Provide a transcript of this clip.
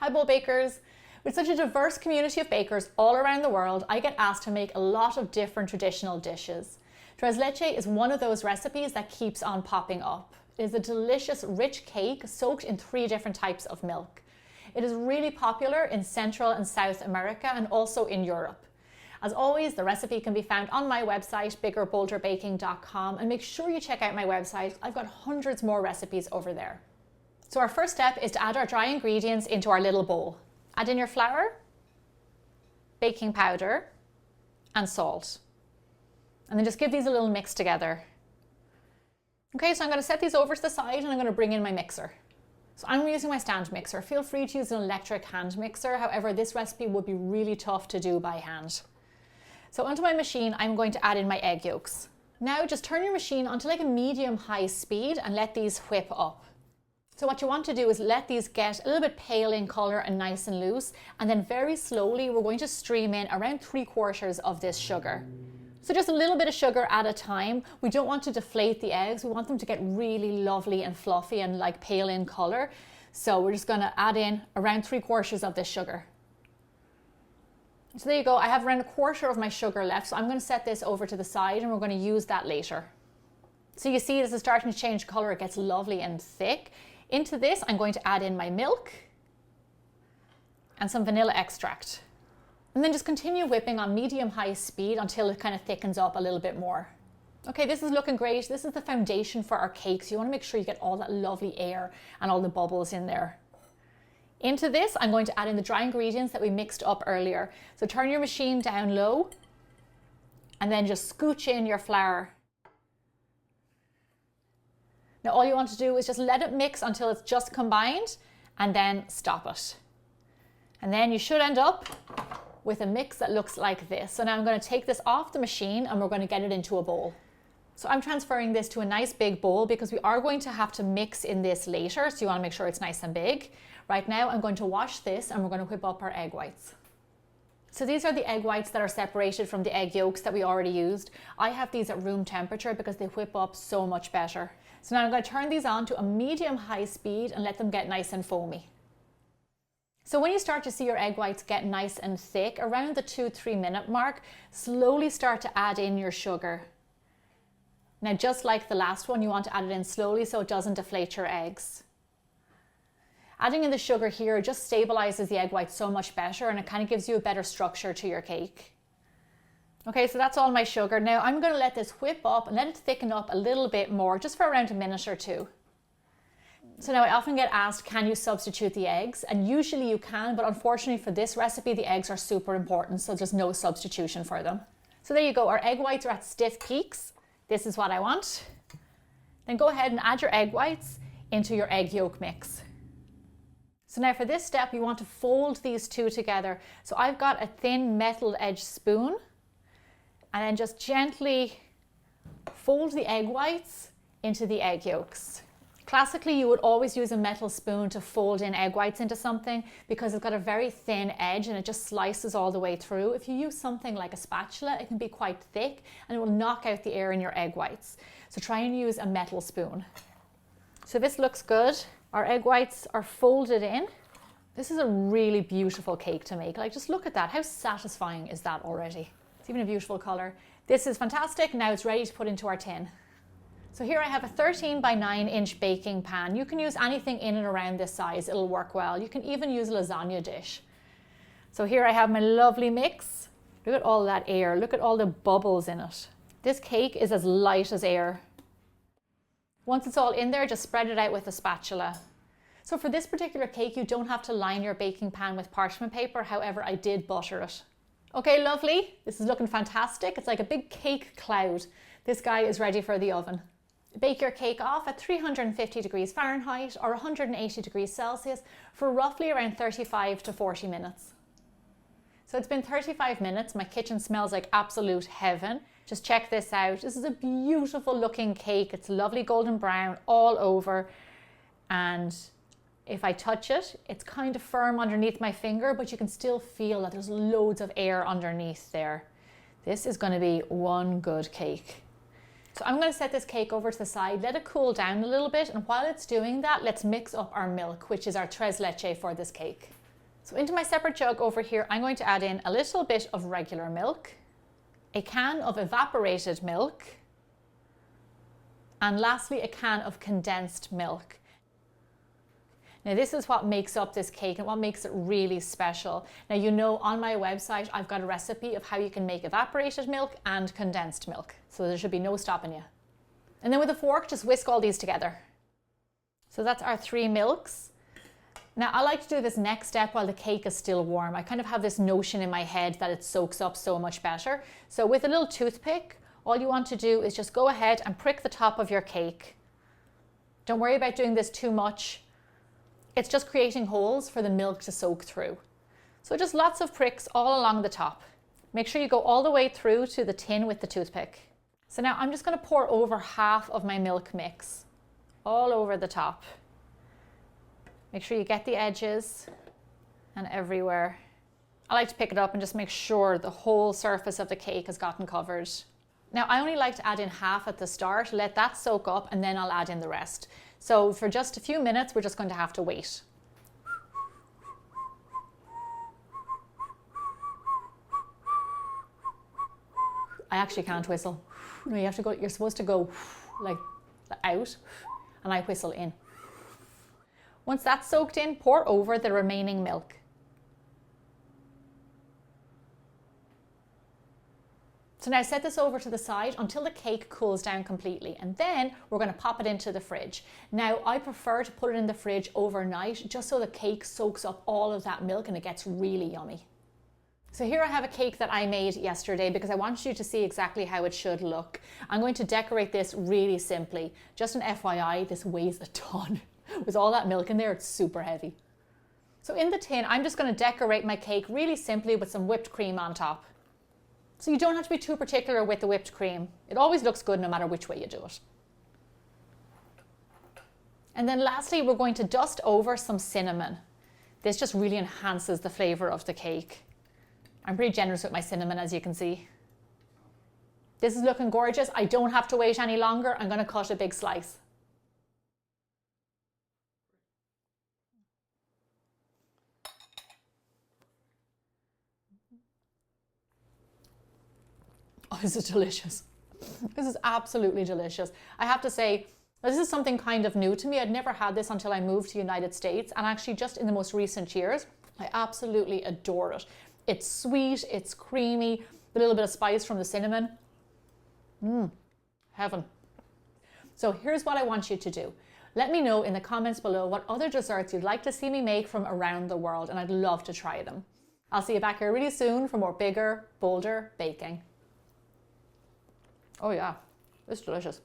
Hi bowl bakers! With such a diverse community of bakers all around the world, I get asked to make a lot of different traditional dishes. Tres leche is one of those recipes that keeps on popping up. It is a delicious, rich cake soaked in 3 different types of milk. It is really popular in Central and South America and also in Europe. As always, the recipe can be found on my website, biggerbolderbaking.com, and make sure you check out my website. I've got hundreds more recipes over there. So our first step is to add our dry ingredients into our little bowl. Add in your flour, baking powder, and salt. And then just give these a little mix together. Okay, so I'm going to set these over to the side and I'm going to bring in my mixer. So I'm using my stand mixer. Feel free to use an electric hand mixer. However, this recipe would be really tough to do by hand. So onto my machine, I'm going to add in my egg yolks. Now just turn your machine onto like a medium-high speed and let these whip up. So what you want to do is let these get a little bit pale in colour and nice and loose, and then very slowly we're going to stream in around 3/4 of this sugar. So just a little bit of sugar at a time. We don't want to deflate the eggs. We want them to get really lovely and fluffy and like pale in colour. So we're just going to add in around 3/4 of this sugar. So there you go. I have around 1/4 of my sugar left. So I'm going to set this over to the side and we're going to use that later. So you see this is starting to change colour. It gets lovely and thick. Into this, I'm going to add in my milk and some vanilla extract. And then just continue whipping on medium-high speed until it kind of thickens up a little bit more. Okay, this is looking great. This is the foundation for our cakes. You want to make sure you get all that lovely air and all the bubbles in there. Into this, I'm going to add in the dry ingredients that we mixed up earlier. So turn your machine down low and then just scooch in your flour. Now all you want to do is just let it mix until it's just combined and then stop it. And then you should end up with a mix that looks like this. So now I'm going to take this off the machine and we're going to get it into a bowl. So I'm transferring this to a nice big bowl because we are going to have to mix in this later. So you want to make sure it's nice and big. Right now I'm going to wash this and we're going to whip up our egg whites. So these are the egg whites that are separated from the egg yolks that we already used. I have these at room temperature because they whip up so much better. So now I'm going to turn these on to a medium-high speed and let them get nice and foamy. So when you start to see your egg whites get nice and thick, around the 2-3 minute mark, slowly start to add in your sugar. Now just like the last one, you want to add it in slowly so it doesn't deflate your eggs. Adding in the sugar here just stabilizes the egg whites so much better and it kind of gives you a better structure to your cake. Okay, so that's all my sugar. Now I'm going to let this whip up and let it thicken up a little bit more, just for around a minute or 2. So now I often get asked, can you substitute the eggs? And usually you can, but unfortunately for this recipe, the eggs are super important, so there's no substitution for them. So there you go, our egg whites are at stiff peaks. This is what I want. Then go ahead and add your egg whites into your egg yolk mix. So now for this step, you want to fold these 2 together. So I've got a thin metal edge spoon, and then just gently fold the egg whites into the egg yolks. Classically, you would always use a metal spoon to fold in egg whites into something because it's got a very thin edge and it just slices all the way through. If you use something like a spatula, it can be quite thick and it will knock out the air in your egg whites. So try and use a metal spoon. So this looks good. Our egg whites are folded in. This is a really beautiful cake to make. Like, just look at that. How satisfying is that already? It's even a beautiful color. This is fantastic. Now it's ready to put into our tin. So here I have a 13 by 9 inch baking pan. You can use anything in and around this size. It'll work well. You can even use a lasagna dish. So here I have my lovely mix. Look at all that air. Look at all the bubbles in it. This cake is as light as air. Once it's all in there, just spread it out with a spatula. So for this particular cake, you don't have to line your baking pan with parchment paper. However, I did butter it. Okay, lovely. This is looking fantastic. It's like a big cake cloud. This guy is ready for the oven. Bake your cake off at 350 degrees Fahrenheit or 180 degrees Celsius for roughly around 35 to 40 minutes. So it's been 35 minutes. My kitchen smells like absolute heaven. Just check this out. This is a beautiful looking cake. It's lovely golden brown all over. And if I touch it, it's kind of firm underneath my finger, but you can still feel that there's loads of air underneath there. This is going to be one good cake. So I'm going to set this cake over to the side, let it cool down a little bit, and while it's doing that, let's mix up our milk, which is our tres leche for this cake. So into my separate jug over here, I'm going to add in a little bit of regular milk, a can of evaporated milk, and lastly, a can of condensed milk. Now this is what makes up this cake and what makes it really special. Now you know on my website I've got a recipe of how you can make evaporated milk and condensed milk. So there should be no stopping you. And then with a fork, just whisk all these together. So that's our 3 milks. Now I like to do this next step while the cake is still warm. I kind of have this notion in my head that it soaks up so much better. So with a little toothpick, all you want to do is just go ahead and prick the top of your cake. Don't worry about doing this too much. It's just creating holes for the milk to soak through. So just lots of pricks all along the top. Make sure you go all the way through to the tin with the toothpick. So now I'm just going to pour over half of my milk mix all over the top. Make sure you get the edges and everywhere. I like to pick it up and just make sure the whole surface of the cake has gotten covered. Now I only like to add in half at the start, let that soak up, and then I'll add in the rest. So for just a few minutes, we're just going to have to wait. I actually can't whistle. No, you have to go, you're supposed to go like out, and I whistle in. Once that's soaked in, pour over the remaining milk. So now set this over to the side until the cake cools down completely, and then we're going to pop it into the fridge. Now I prefer to put it in the fridge overnight just so the cake soaks up all of that milk and it gets really yummy. So here I have a cake that I made yesterday because I wanted you to see exactly how it should look. I'm going to decorate this really simply. Just an FYI, this weighs a ton. With all that milk in there, it's super heavy. So in the tin, I'm just going to decorate my cake really simply with some whipped cream on top. So you don't have to be too particular with the whipped cream. It always looks good no matter which way you do it. And then lastly, we're going to dust over some cinnamon. This just really enhances the flavor of the cake. I'm pretty generous with my cinnamon, as you can see. This is looking gorgeous. I don't have to wait any longer. I'm going to cut a big slice. Oh, this is delicious. This is absolutely delicious. I have to say, this is something kind of new to me. I'd never had this until I moved to the United States, and actually just in the most recent years, I absolutely adore it. It's sweet, it's creamy, a little bit of spice from the cinnamon. Heaven. So here's what I want you to do. Let me know in the comments below what other desserts you'd like to see me make from around the world, and I'd love to try them. I'll see you back here really soon for more bigger, bolder baking. Oh yeah, it's delicious.